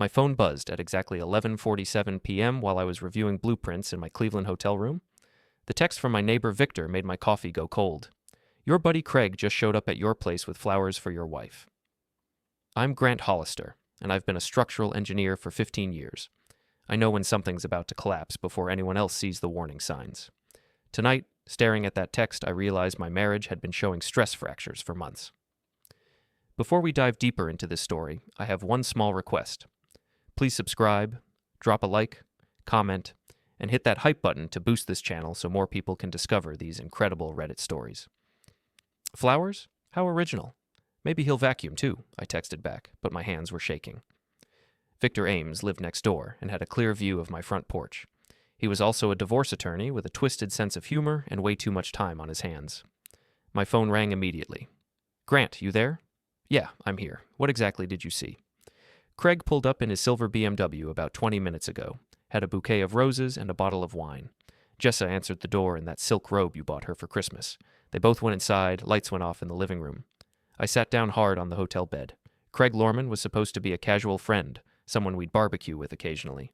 My phone buzzed at exactly 11:47 p.m. while I was reviewing blueprints in my Cleveland hotel room. The text from my neighbor Victor made my coffee go cold. Your buddy Craig just showed up at your place with flowers for your wife. I'm Grant Hollister, and I've been a structural engineer for 15 years. I know when something's about to collapse before anyone else sees the warning signs. Tonight, staring at that text, I realized my marriage had been showing stress fractures for months. Before we dive deeper into this story, I have one small request. Please subscribe, drop a like, comment, and hit that hype button to boost this channel so more people can discover these incredible Reddit stories. Flowers? How original. Maybe he'll vacuum too, I texted back, but my hands were shaking. Victor Ames lived next door and had a clear view of my front porch. He was also a divorce attorney with a twisted sense of humor and way too much time on his hands. My phone rang immediately. Grant, you there? Yeah, I'm here. What exactly did you see? Craig pulled up in his silver BMW about 20 minutes ago, had a bouquet of roses and a bottle of wine. Jessa answered the door in that silk robe you bought her for Christmas. They both went inside, lights went off in the living room. I sat down hard on the hotel bed. Craig Lorman was supposed to be a casual friend, someone we'd barbecue with occasionally.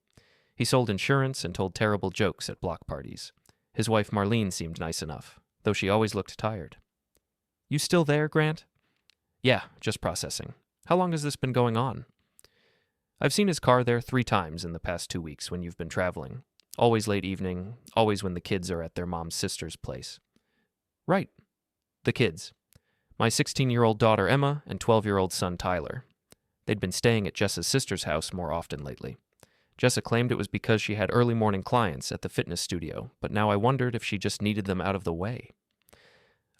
He sold insurance and told terrible jokes at block parties. His wife Marlene seemed nice enough, though she always looked tired. You still there, Grant? Yeah, just processing. How long has this been going on? I've seen his car there 3 times in the past 2 weeks when you've been traveling. Always late evening, always when the kids are at their mom's sister's place. Right. The kids. My 16-year-old daughter Emma and 12-year-old son Tyler. They'd been staying at Jessa's sister's house more often lately. Jessa claimed it was because she had early morning clients at the fitness studio, but now I wondered if she just needed them out of the way.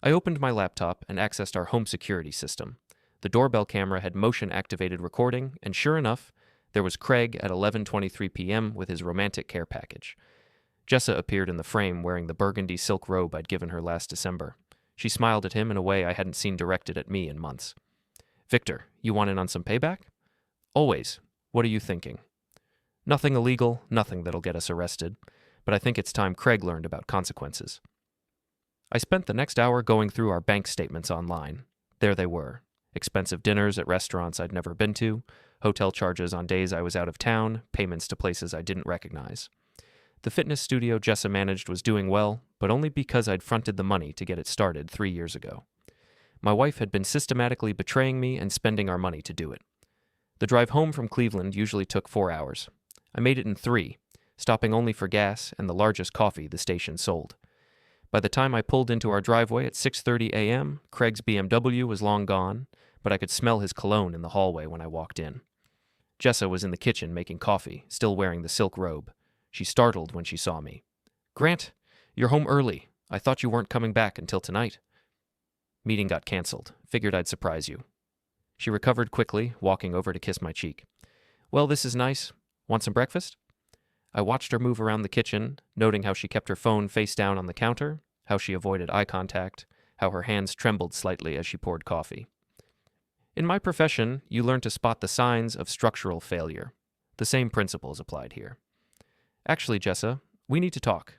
I opened my laptop and accessed our home security system. The doorbell camera had motion-activated recording, and sure enough, there was Craig at 11:23 p.m. with his romantic care package. Jessa appeared in the frame wearing the burgundy silk robe I'd given her last December. She smiled at him in a way I hadn't seen directed at me in months. Victor, you want in on some payback? Always. What are you thinking? Nothing illegal, nothing that'll get us arrested, but I think it's time Craig learned about consequences. I spent the next hour going through our bank statements online. There they were. Expensive dinners at restaurants I'd never been to, hotel charges on days I was out of town, payments to places I didn't recognize. The fitness studio Jessa managed was doing well, but only because I'd fronted the money to get it started 3 years ago. My wife had been systematically betraying me and spending our money to do it. The drive home from Cleveland usually took 4 hours. I made it in 3, stopping only for gas and the largest coffee the station sold. By the time I pulled into our driveway at 6:30 a.m., Craig's BMW was long gone, but I could smell his cologne in the hallway when I walked in. Jessa was in the kitchen making coffee, still wearing the silk robe. She startled when she saw me. Grant, you're home early. I thought you weren't coming back until tonight. Meeting got canceled. Figured I'd surprise you. She recovered quickly, walking over to kiss my cheek. Well, this is nice. Want some breakfast? I watched her move around the kitchen, noting how she kept her phone face down on the counter, how she avoided eye contact, how her hands trembled slightly as she poured coffee. In my profession, you learn to spot the signs of structural failure. The same principles applied here. Actually, Jessa, we need to talk.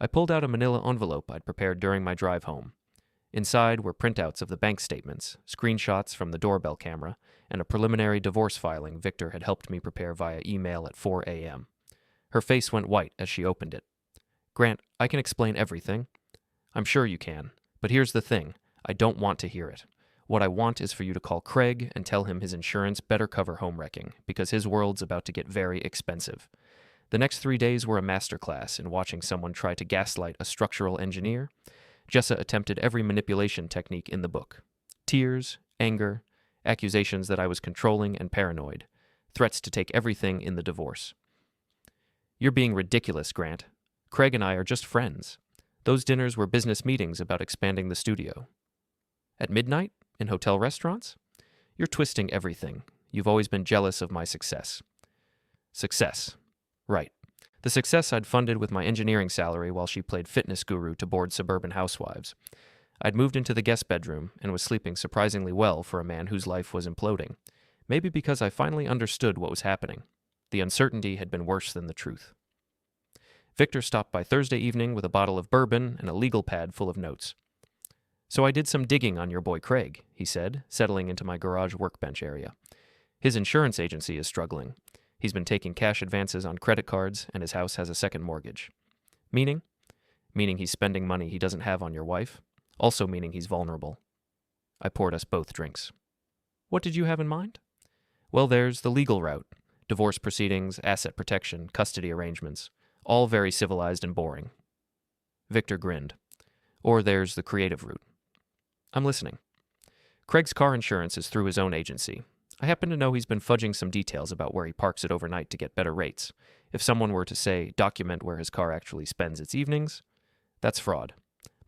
I pulled out a manila envelope I'd prepared during my drive home. Inside were printouts of the bank statements, screenshots from the doorbell camera, and a preliminary divorce filing Victor had helped me prepare via email at 4 a.m. Her face went white as she opened it. Grant, I can explain everything. I'm sure you can, but here's the thing. I don't want to hear it. What I want is for you to call Craig and tell him his insurance better cover home wrecking, because his world's about to get very expensive. The next 3 days were a masterclass in watching someone try to gaslight a structural engineer. Jessa attempted every manipulation technique in the book. Tears, anger, accusations that I was controlling and paranoid, threats to take everything in the divorce. You're being ridiculous, Grant. Craig and I are just friends. Those dinners were business meetings about expanding the studio. At midnight? In hotel restaurants? You're twisting everything. You've always been jealous of my success. Success. Right. The success I'd funded with my engineering salary while she played fitness guru to bored suburban housewives. I'd moved into the guest bedroom and was sleeping surprisingly well for a man whose life was imploding. Maybe because I finally understood what was happening. The uncertainty had been worse than the truth. Victor stopped by Thursday evening with a bottle of bourbon and a legal pad full of notes. So I did some digging on your boy Craig, he said, settling into my garage workbench area. His insurance agency is struggling. He's been taking cash advances on credit cards, and his house has a second mortgage. Meaning? Meaning he's spending money he doesn't have on your wife. Also meaning he's vulnerable. I poured us both drinks. What did you have in mind? Well, there's the legal route. Divorce proceedings, asset protection, custody arrangements. All very civilized and boring. Victor grinned. Or there's the creative route. I'm listening. Craig's car insurance is through his own agency. I happen to know he's been fudging some details about where he parks it overnight to get better rates. If someone were to, say, document where his car actually spends its evenings, that's fraud.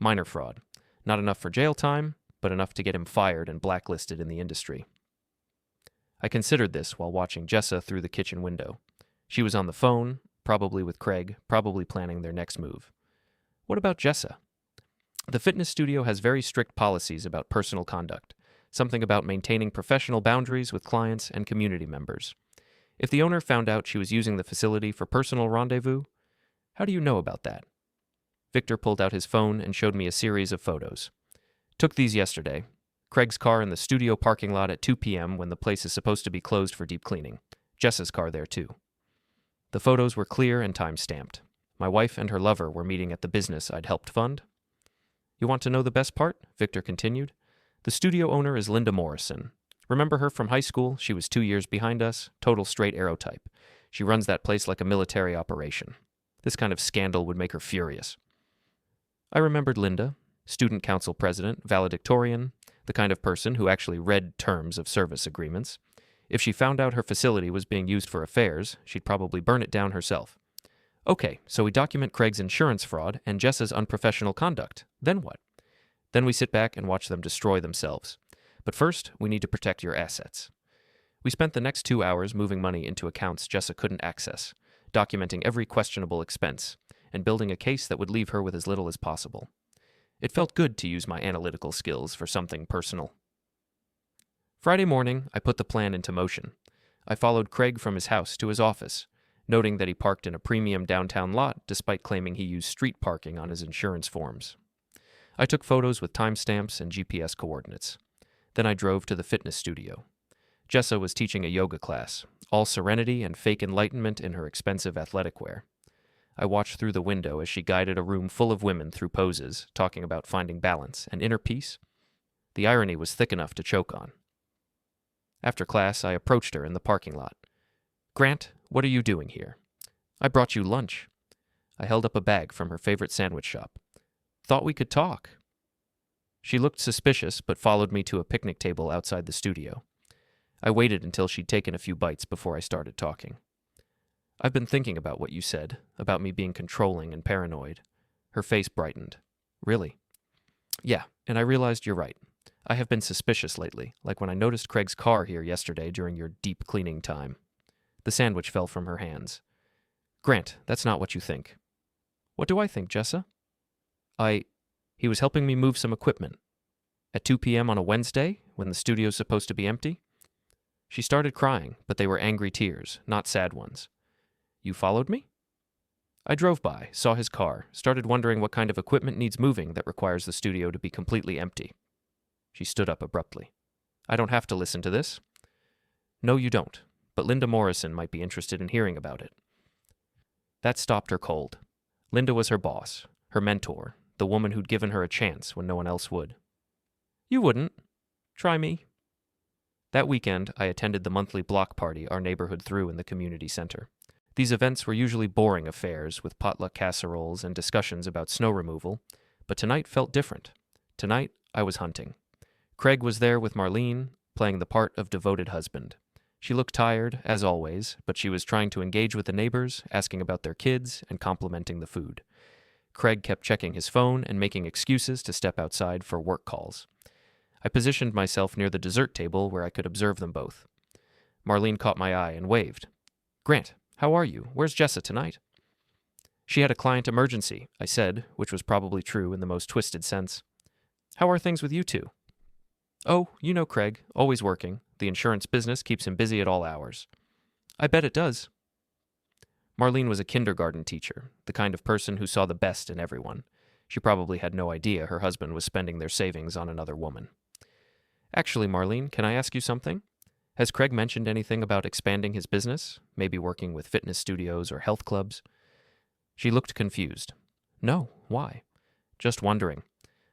Minor fraud. Not enough for jail time, but enough to get him fired and blacklisted in the industry. I considered this while watching Jessa through the kitchen window. She was on the phone, probably with Craig, probably planning their next move. What about Jessa? The fitness studio has very strict policies about personal conduct, something about maintaining professional boundaries with clients and community members. If the owner found out she was using the facility for personal rendezvous, how do you know about that? Victor pulled out his phone and showed me a series of photos. Took these yesterday. Craig's car in the studio parking lot at 2 p.m. when the place is supposed to be closed for deep cleaning. Jessa's car there too. The photos were clear and time-stamped. My wife and her lover were meeting at the business I'd helped fund. You want to know the best part? Victor continued. The studio owner is Linda Morrison. Remember her from high school? She was 2 years behind us, total straight arrow type. She runs that place like a military operation. This kind of scandal would make her furious. I remembered Linda, student council president, valedictorian, the kind of person who actually read terms of service agreements. If she found out her facility was being used for affairs, she'd probably burn it down herself. Okay, so we document Craig's insurance fraud and Jessa's unprofessional conduct. Then what? Then we sit back and watch them destroy themselves. But first, we need to protect your assets. We spent the next 2 hours moving money into accounts Jessa couldn't access, documenting every questionable expense, and building a case that would leave her with as little as possible. It felt good to use my analytical skills for something personal. Friday morning, I put the plan into motion. I followed Craig from his house to his office, noting that he parked in a premium downtown lot despite claiming he used street parking on his insurance forms. I took photos with timestamps and GPS coordinates. Then I drove to the fitness studio. Jessa was teaching a yoga class, all serenity and fake enlightenment in her expensive athletic wear. I watched through the window as she guided a room full of women through poses, talking about finding balance and inner peace. The irony was thick enough to choke on. After class, I approached her in the parking lot. Grant, what are you doing here? I brought you lunch. I held up a bag from her favorite sandwich shop. Thought we could talk. She looked suspicious, but followed me to a picnic table outside the studio. I waited until she'd taken a few bites before I started talking. I've been thinking about what you said, about me being controlling and paranoid. Her face brightened. Really? Yeah, and I realized you're right. I have been suspicious lately, like when I noticed Craig's car here yesterday during your deep cleaning time. The sandwich fell from her hands. Grant, that's not what you think. What do I think, Jessa? He was helping me move some equipment. At 2 p.m. on a Wednesday, when the studio's supposed to be empty? She started crying, but they were angry tears, not sad ones. You followed me? I drove by, saw his car, started wondering what kind of equipment needs moving that requires the studio to be completely empty. She stood up abruptly. I don't have to listen to this. No, you don't, but Linda Morrison might be interested in hearing about it. That stopped her cold. Linda was her boss, her mentor, the woman who'd given her a chance when no one else would. You wouldn't. Try me. That weekend, I attended the monthly block party our neighborhood threw in the community center. These events were usually boring affairs with potluck casseroles and discussions about snow removal, but tonight felt different. Tonight, I was hunting. Craig was there with Marlene, playing the part of devoted husband. She looked tired, as always, but she was trying to engage with the neighbors, asking about their kids, and complimenting the food. Craig kept checking his phone and making excuses to step outside for work calls. I positioned myself near the dessert table where I could observe them both. Marlene caught my eye and waved. Grant, how are you? Where's Jessa tonight? She had a client emergency, I said, which was probably true in the most twisted sense. How are things with you two? Oh, you know Craig, always working. The insurance business keeps him busy at all hours. I bet it does. Marlene was a kindergarten teacher, the kind of person who saw the best in everyone. She probably had no idea her husband was spending their savings on another woman. Actually, Marlene, can I ask you something? Has Craig mentioned anything about expanding his business, maybe working with fitness studios or health clubs? She looked confused. No, why? Just wondering.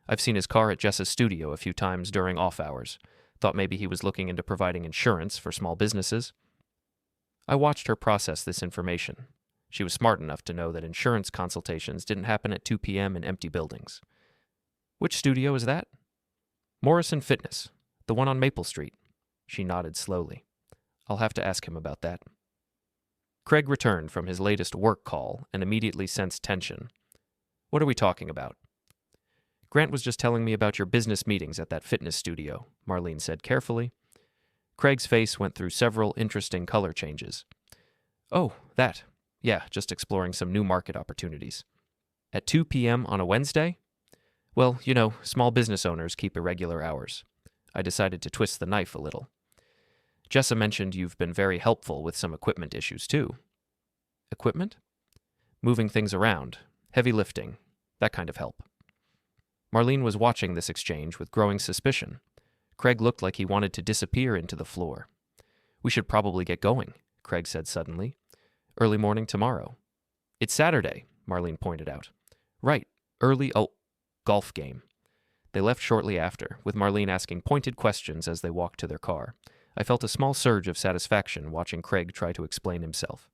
I've seen his car at Jessa's studio a few times during off hours. Thought maybe he was looking into providing insurance for small businesses. I watched her process this information. She was smart enough to know that insurance consultations didn't happen at 2 p.m. in empty buildings. Which studio is that? Morrison Fitness, the one on Maple Street. She nodded slowly. I'll have to ask him about that. Craig returned from his latest work call and immediately sensed tension. What are we talking about? Grant was just telling me about your business meetings at that fitness studio, Marlene said carefully. Craig's face went through several interesting color changes. Oh, that. Yeah, just exploring some new market opportunities. At 2 p.m. on a Wednesday? Well, small business owners keep irregular hours. I decided to twist the knife a little. Jessa mentioned you've been very helpful with some equipment issues, too. Equipment? Moving things around, heavy lifting, that kind of help. Marlene was watching this exchange with growing suspicion. Craig looked like he wanted to disappear into the floor. We should probably get going, Craig said suddenly. Early morning tomorrow. It's Saturday, Marlene pointed out. Right, golf game. They left shortly after, with Marlene asking pointed questions as they walked to their car. I felt a small surge of satisfaction watching Craig try to explain himself.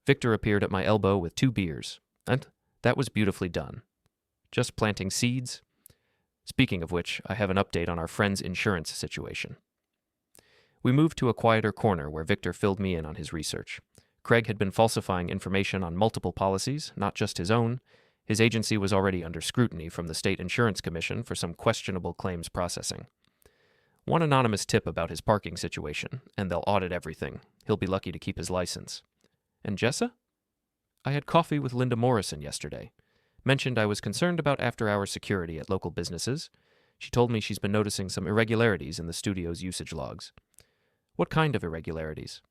Victor appeared at my elbow with 2 beers, and that was beautifully done. Just planting seeds. Speaking of which, I have an update on our friend's insurance situation. We moved to a quieter corner where Victor filled me in on his research. Craig had been falsifying information on multiple policies, not just his own. His agency was already under scrutiny from the State Insurance Commission for some questionable claims processing. One anonymous tip about his parking situation, and they'll audit everything. He'll be lucky to keep his license. And Jessa? I had coffee with Linda Morrison yesterday. Mentioned I was concerned about after-hours security at local businesses. She told me she's been noticing some irregularities in the studio's usage logs. What kind of irregularities?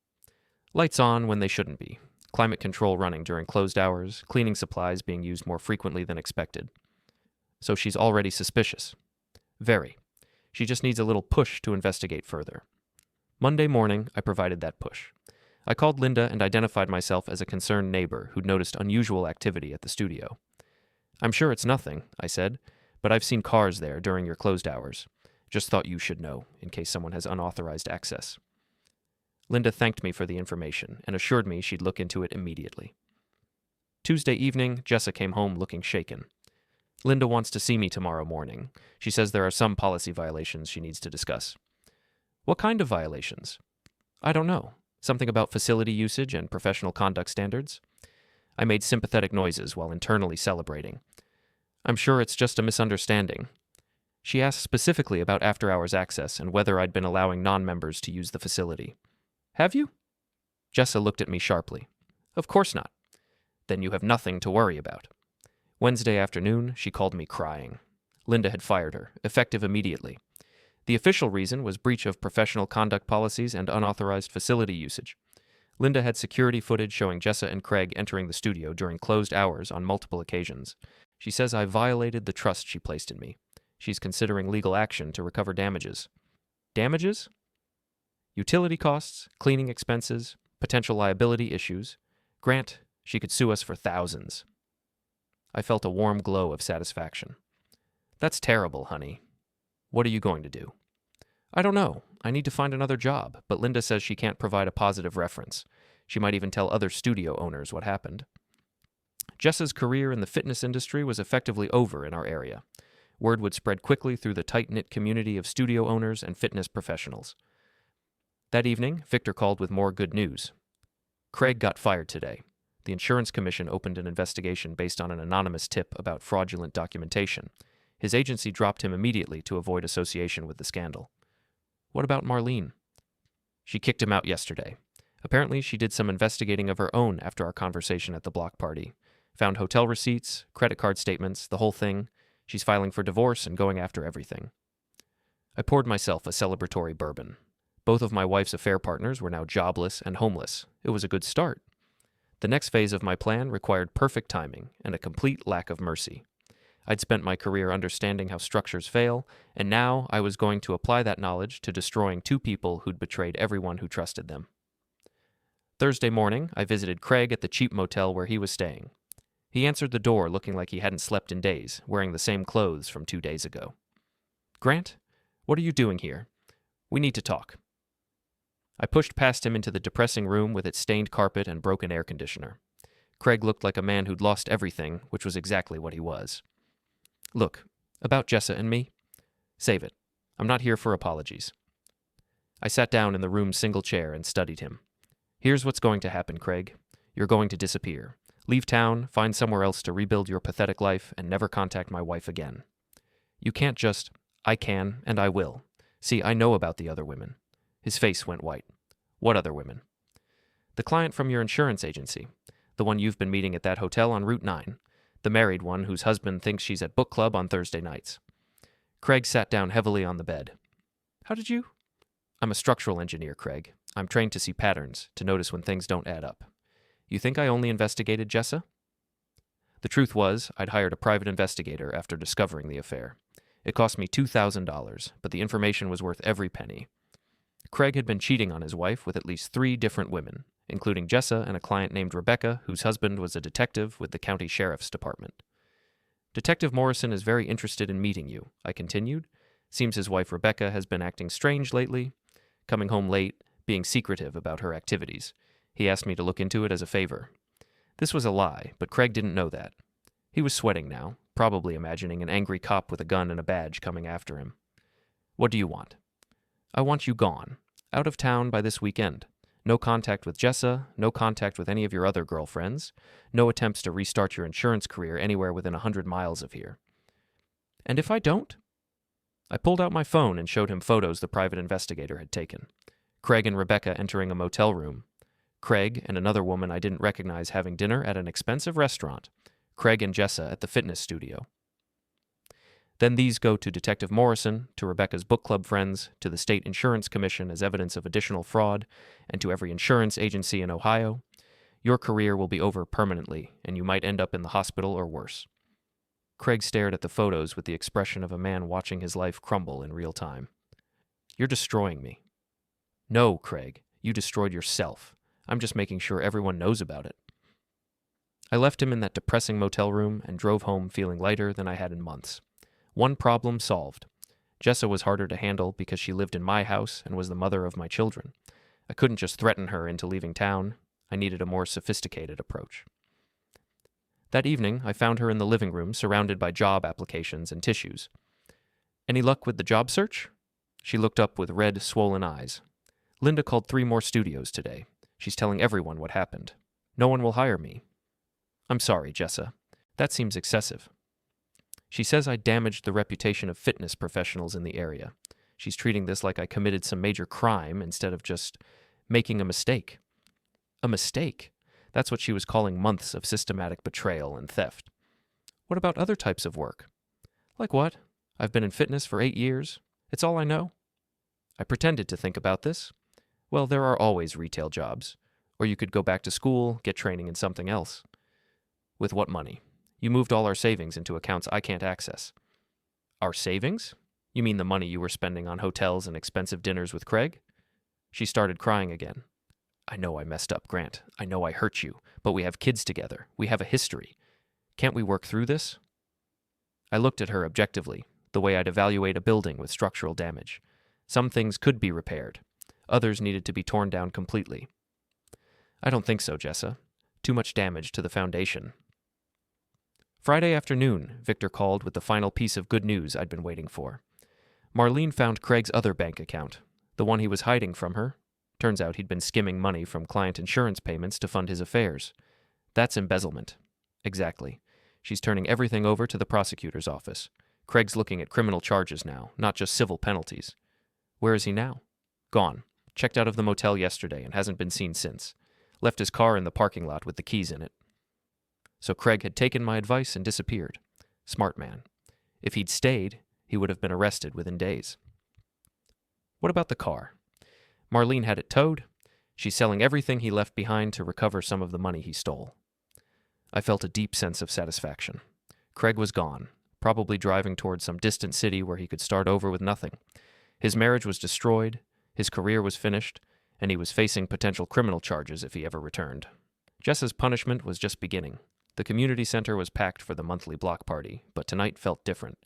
Lights on when they shouldn't be. Climate control running during closed hours, cleaning supplies being used more frequently than expected. So she's already suspicious. Very. She just needs a little push to investigate further. Monday morning, I provided that push. I called Linda and identified myself as a concerned neighbor who'd noticed unusual activity at the studio. I'm sure it's nothing, I said, but I've seen cars there during your closed hours. Just thought you should know, in case someone has unauthorized access. Linda thanked me for the information and assured me she'd look into it immediately. Tuesday evening, Jessa came home looking shaken. Linda wants to see me tomorrow morning. She says there are some policy violations she needs to discuss. What kind of violations? I don't know. Something about facility usage and professional conduct standards? I made sympathetic noises while internally celebrating. I'm sure it's just a misunderstanding. She asked specifically about after-hours access and whether I'd been allowing non-members to use the facility. Have you? Jessa looked at me sharply. Of course not. Then you have nothing to worry about. Wednesday afternoon, she called me crying. Linda had fired her, effective immediately. The official reason was breach of professional conduct policies and unauthorized facility usage. Linda had security footage showing Jessa and Craig entering the studio during closed hours on multiple occasions. She says I violated the trust she placed in me. She's considering legal action to recover damages. Damages? Utility costs, cleaning expenses, potential liability issues. Grant, she could sue us for thousands. I felt a warm glow of satisfaction. That's terrible, honey. What are you going to do? I don't know. I need to find another job, but Linda says she can't provide a positive reference. She might even tell other studio owners what happened. Jessa's career in the fitness industry was effectively over in our area. Word would spread quickly through the tight-knit community of studio owners and fitness professionals. That evening, Victor called with more good news. Craig got fired today. The Insurance Commission opened an investigation based on an anonymous tip about fraudulent documentation. His agency dropped him immediately to avoid association with the scandal. What about Marlene? She kicked him out yesterday. Apparently, she did some investigating of her own after our conversation at the block party. Found hotel receipts, credit card statements, the whole thing. She's filing for divorce and going after everything. I poured myself a celebratory bourbon. Both of my wife's affair partners were now jobless and homeless. It was a good start. The next phase of my plan required perfect timing and a complete lack of mercy. I'd spent my career understanding how structures fail, and now I was going to apply that knowledge to destroying two people who'd betrayed everyone who trusted them. Thursday morning, I visited Craig at the cheap motel where he was staying. He answered the door looking like he hadn't slept in days, wearing the same clothes from 2 days ago. "Grant, what are you doing here? We need to talk." I pushed past him into the depressing room with its stained carpet and broken air conditioner. Craig looked like a man who'd lost everything, which was exactly what he was. "Look, about Jessa and me, save it. I'm not here for apologies." I sat down in the room's single chair and studied him. "Here's what's going to happen, Craig. You're going to disappear. Leave town, find somewhere else to rebuild your pathetic life, and never contact my wife again. You can't just, I can, and I will. See, I know about the other women." His face went white. "What other women?" "The client from your insurance agency. The one you've been meeting at that hotel on Route 9. The married one whose husband thinks she's at book club on Thursday nights." Craig sat down heavily on the bed. "How did you?" "I'm a structural engineer, Craig. I'm trained to see patterns, to notice when things don't add up. You think I only investigated Jessa?" The truth was, I'd hired a private investigator after discovering the affair. It cost me $2,000, but the information was worth every penny. Craig had been cheating on his wife with at least 3 different women, including Jessa and a client named Rebecca, whose husband was a detective with the county sheriff's department. "Detective Morrison is very interested in meeting you," I continued. "Seems his wife Rebecca has been acting strange lately, coming home late, being secretive about her activities. He asked me to look into it as a favor." This was a lie, but Craig didn't know that. He was sweating now, probably imagining an angry cop with a gun and a badge coming after him. "What do you want?" "I want you gone. Out of town by this weekend. No contact with Jessa, no contact with any of your other girlfriends, no attempts to restart your insurance career anywhere within 100 miles of here." "And if I don't?" I pulled out my phone and showed him photos the private investigator had taken. Craig and Rebecca entering a motel room. Craig and another woman I didn't recognize having dinner at an expensive restaurant. Craig and Jessa at the fitness studio. Then these go to Detective Morrison, to Rebecca's book club friends, to the State Insurance Commission as evidence of additional fraud, and to every insurance agency in Ohio. Your career will be over permanently, and you might end up in the hospital or worse. Craig stared at the photos with the expression of a man watching his life crumble in real time. "You're destroying me." "No, Craig, you destroyed yourself. I'm just making sure everyone knows about it." I left him in that depressing motel room and drove home feeling lighter than I had in months. One problem solved. Jessa was harder to handle because she lived in my house and was the mother of my children. I couldn't just threaten her into leaving town. I needed a more sophisticated approach. That evening, I found her in the living room surrounded by job applications and tissues. "Any luck with the job search?" She looked up with red, swollen eyes. "Linda called 3 more studios today. She's telling everyone what happened. No one will hire me." "I'm sorry, Jessa. That seems excessive." "She says I damaged the reputation of fitness professionals in the area. She's treating this like I committed some major crime instead of just making a mistake." A mistake? That's what she was calling months of systematic betrayal and theft. "What about other types of work?" "Like what? I've been in fitness for 8 years. It's all I know." I pretended to think about this. "Well, there are always retail jobs. Or you could go back to school, get training in something else." "With what money? You moved all our savings into accounts I can't access." "Our savings? You mean the money you were spending on hotels and expensive dinners with Craig?" She started crying again. "I know I messed up, Grant. I know I hurt you. But we have kids together. We have a history. Can't we work through this?" I looked at her objectively, the way I'd evaluate a building with structural damage. Some things could be repaired. Others needed to be torn down completely. "I don't think so, Jessa. Too much damage to the foundation." Friday afternoon, Victor called with the final piece of good news I'd been waiting for. Marlene found Craig's other bank account, the one he was hiding from her. Turns out he'd been skimming money from client insurance payments to fund his affairs. That's embezzlement. Exactly. She's turning everything over to the prosecutor's office. Craig's looking at criminal charges now, not just civil penalties. Where is he now? Gone. Checked out of the motel yesterday and hasn't been seen since. Left his car in the parking lot with the keys in it. So Craig had taken my advice and disappeared. Smart man. If he'd stayed, he would have been arrested within days. What about the car? Marlene had it towed. She's selling everything he left behind to recover some of the money he stole. I felt a deep sense of satisfaction. Craig was gone, probably driving towards some distant city where he could start over with nothing. His marriage was destroyed, his career was finished, and he was facing potential criminal charges if he ever returned. Jessa's punishment was just beginning. The community center was packed for the monthly block party, but tonight felt different.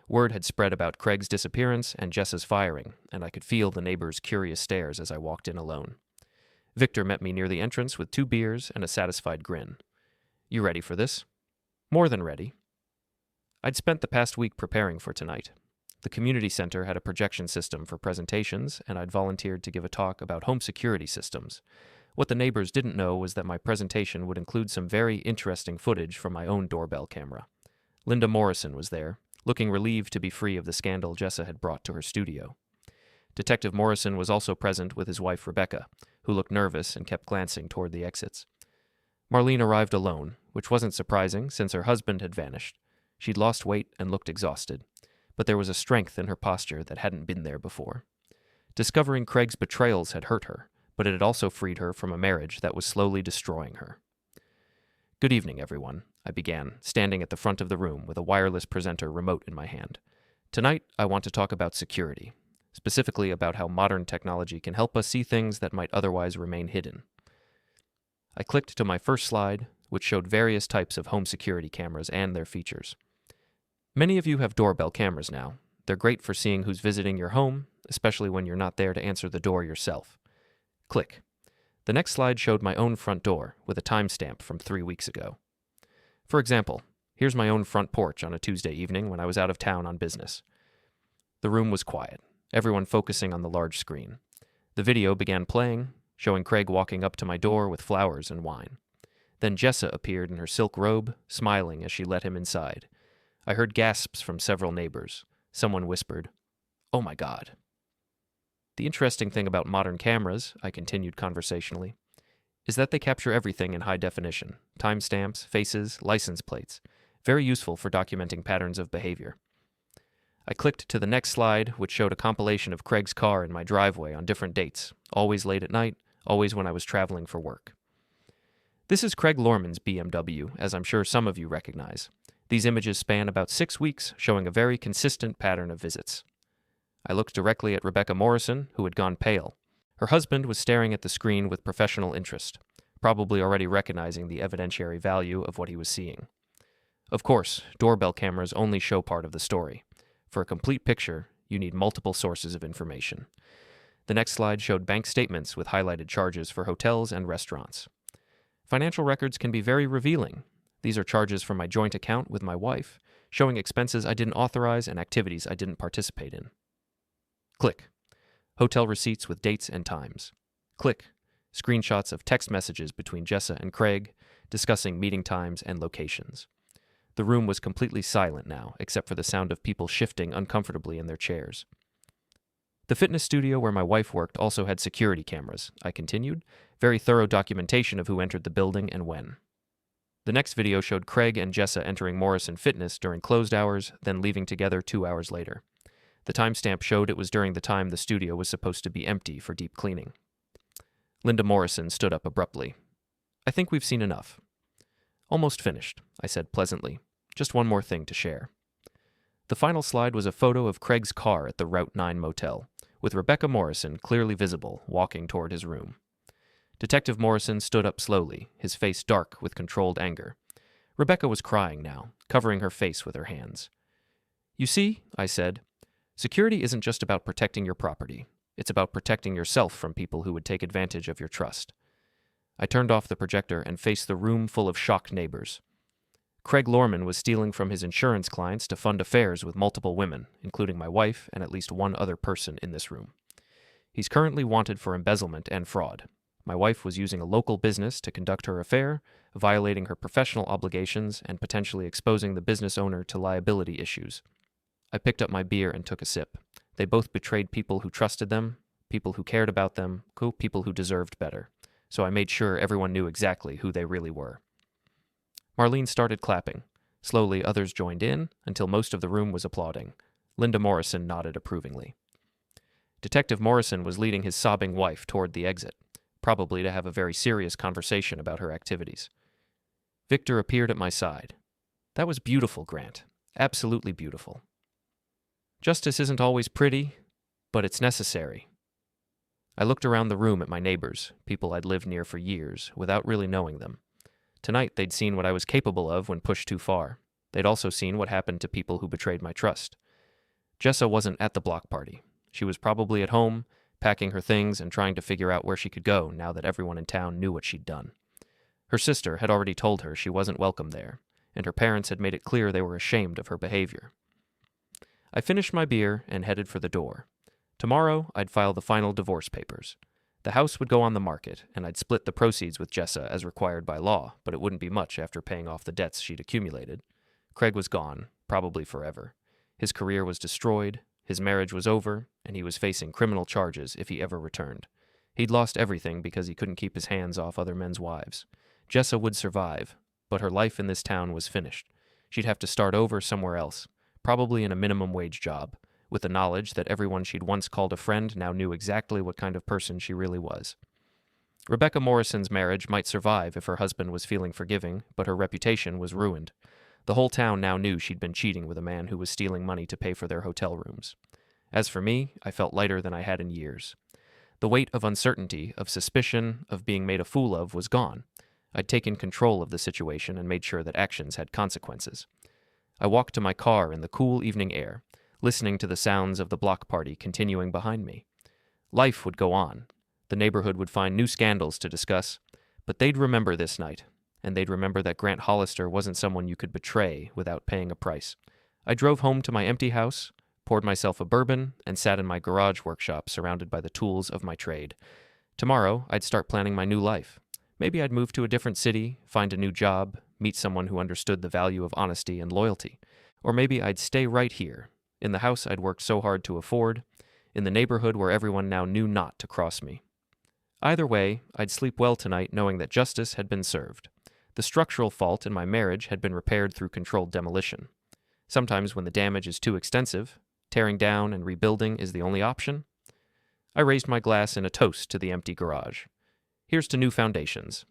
Word had spread about Craig's disappearance and Jessa's firing, and I could feel the neighbors' curious stares as I walked in alone. Victor met me near the entrance with 2 beers and a satisfied grin. "You ready for this?" "More than ready." I'd spent the past week preparing for tonight. The community center had a projection system for presentations, and I'd volunteered to give a talk about home security systems. What the neighbors didn't know was that my presentation would include some very interesting footage from my own doorbell camera. Linda Morrison was there, looking relieved to be free of the scandal Jessa had brought to her studio. Detective Morrison was also present with his wife Rebecca, who looked nervous and kept glancing toward the exits. Marlene arrived alone, which wasn't surprising since her husband had vanished. She'd lost weight and looked exhausted, but there was a strength in her posture that hadn't been there before. Discovering Craig's betrayals had hurt her, but it had also freed her from a marriage that was slowly destroying her. "Good evening, everyone," I began, standing at the front of the room with a wireless presenter remote in my hand. "Tonight, I want to talk about security, specifically about how modern technology can help us see things that might otherwise remain hidden." I clicked to my first slide, which showed various types of home security cameras and their features. Many of you have doorbell cameras now. They're great for seeing who's visiting your home, especially when you're not there to answer the door yourself. Click. The next slide showed my own front door with a timestamp from 3 weeks ago. For example, here's my own front porch on a Tuesday evening when I was out of town on business. The room was quiet, everyone focusing on the large screen. The video began playing, showing Craig walking up to my door with flowers and wine. Then Jessa appeared in her silk robe, smiling as she let him inside. I heard gasps from several neighbors. Someone whispered, "Oh my God." The interesting thing about modern cameras, I continued conversationally, is that they capture everything in high definition: timestamps, faces, license plates. Very useful for documenting patterns of behavior. I clicked to the next slide, which showed a compilation of Craig's car in my driveway on different dates, always late at night, always when I was traveling for work. This is Craig Lorman's BMW, as I'm sure some of you recognize. These images span about 6 weeks, showing a very consistent pattern of visits. I looked directly at Rebecca Morrison, who had gone pale. Her husband was staring at the screen with professional interest, probably already recognizing the evidentiary value of what he was seeing. Of course, doorbell cameras only show part of the story. For a complete picture, you need multiple sources of information. The next slide showed bank statements with highlighted charges for hotels and restaurants. Financial records can be very revealing. These are charges from my joint account with my wife, showing expenses I didn't authorize and activities I didn't participate in. Click. Hotel receipts with dates and times. Click. Screenshots of text messages between Jessa and Craig, discussing meeting times and locations. The room was completely silent now, except for the sound of people shifting uncomfortably in their chairs. The fitness studio where my wife worked also had security cameras, I continued, very thorough documentation of who entered the building and when. The next video showed Craig and Jessa entering Morrison Fitness during closed hours, then leaving together 2 hours later. The timestamp showed it was during the time the studio was supposed to be empty for deep cleaning. Linda Morrison stood up abruptly. "I think we've seen enough." "Almost finished," I said pleasantly. "Just one more thing to share." The final slide was a photo of Craig's car at the Route 9 motel, with Rebecca Morrison clearly visible, walking toward his room. Detective Morrison stood up slowly, his face dark with controlled anger. Rebecca was crying now, covering her face with her hands. "You see," I said, "security isn't just about protecting your property. It's about protecting yourself from people who would take advantage of your trust." I turned off the projector and faced the room full of shocked neighbors. Craig Lorman was stealing from his insurance clients to fund affairs with multiple women, including my wife and at least one other person in this room. He's currently wanted for embezzlement and fraud. My wife was using a local business to conduct her affair, violating her professional obligations and potentially exposing the business owner to liability issues. I picked up my beer and took a sip. They both betrayed people who trusted them, people who cared about them, people who deserved better. So I made sure everyone knew exactly who they really were. Marlene started clapping. Slowly, others joined in, until most of the room was applauding. Linda Morrison nodded approvingly. Detective Morrison was leading his sobbing wife toward the exit, probably to have a very serious conversation about her activities. Victor appeared at my side. "That was beautiful, Grant. Absolutely beautiful. Justice isn't always pretty, but it's necessary. I looked around the room at my neighbors, people I'd lived near for years, without really knowing them. Tonight, they'd seen what I was capable of when pushed too far. They'd also seen what happened to people who betrayed my trust. Jessa wasn't at the block party. She was probably at home, packing her things and trying to figure out where she could go now that everyone in town knew what she'd done. Her sister had already told her she wasn't welcome there, and her parents had made it clear they were ashamed of her behavior. I finished my beer and headed for the door. Tomorrow, I'd file the final divorce papers. The house would go on the market, and I'd split the proceeds with Jessa as required by law, but it wouldn't be much after paying off the debts she'd accumulated. Craig was gone, probably forever. His career was destroyed, his marriage was over, and he was facing criminal charges if he ever returned. He'd lost everything because he couldn't keep his hands off other men's wives. Jessa would survive, but her life in this town was finished. She'd have to start over somewhere else, probably in a minimum wage job, with the knowledge that everyone she'd once called a friend now knew exactly what kind of person she really was. Rebecca Morrison's marriage might survive if her husband was feeling forgiving, but her reputation was ruined. The whole town now knew she'd been cheating with a man who was stealing money to pay for their hotel rooms. As for me, I felt lighter than I had in years. The weight of uncertainty, of suspicion, of being made a fool of was gone. I'd taken control of the situation and made sure that actions had consequences. I walked to my car in the cool evening air, listening to the sounds of the block party continuing behind me. Life would go on. The neighborhood would find new scandals to discuss, but they'd remember this night, and they'd remember that Grant Hollister wasn't someone you could betray without paying a price. I drove home to my empty house, poured myself a bourbon, and sat in my garage workshop surrounded by the tools of my trade. Tomorrow, I'd start planning my new life. Maybe I'd move to a different city, find a new job, meet someone who understood the value of honesty and loyalty. Or maybe I'd stay right here, in the house I'd worked so hard to afford, in the neighborhood where everyone now knew not to cross me. Either way, I'd sleep well tonight knowing that justice had been served. The structural fault in my marriage had been repaired through controlled demolition. Sometimes when the damage is too extensive, tearing down and rebuilding is the only option. I raised my glass in a toast to the empty garage. Here's to new foundations,